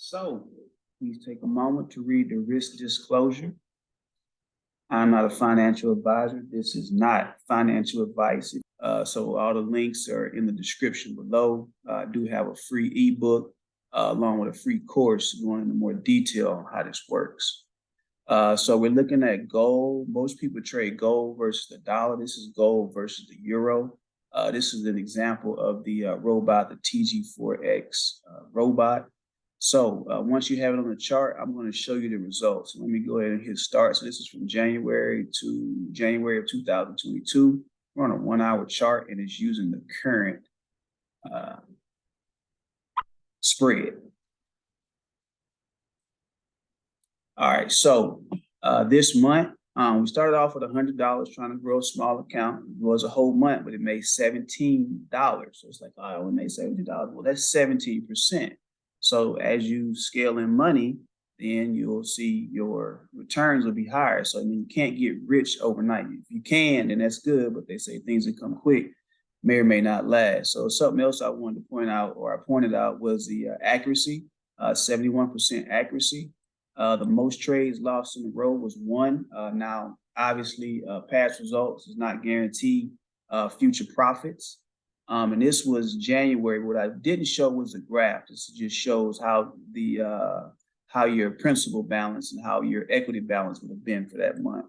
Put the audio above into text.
So please take a moment to read the risk disclosure. I'm not a financial advisor. This is not financial advice. So all the links are in the description below. I do have a free ebook along with a free course going into more detail on how this works. So we're looking at gold. Most people trade gold versus the dollar. This is gold versus the euro. This is an example of the robot, the TG4X robot. So once you have it on the chart, I'm going to show you the results. Let me go ahead and hit start. So this is from January to January of 2022. We're on a 1 hour chart and it's using the current spread. All right, so this month, we started off with $100 trying to grow a small account. It was a whole month, but it made $17. So it's like, oh, we made $17. Well, that's 17%. So as you scale in money, then you'll see your returns will be higher. So I mean, you can't get rich overnight. If you can, then that's good. But they say things that come quick may or may not last. So something else I wanted to point out, or I pointed out, was the accuracy, 71% accuracy. The most trades lost in a row was 1. Now, obviously, past results does not guarantee future profits. And this was January. What I didn't show was the graph. This just shows how the how your principal balance and how your equity balance would have been for that month.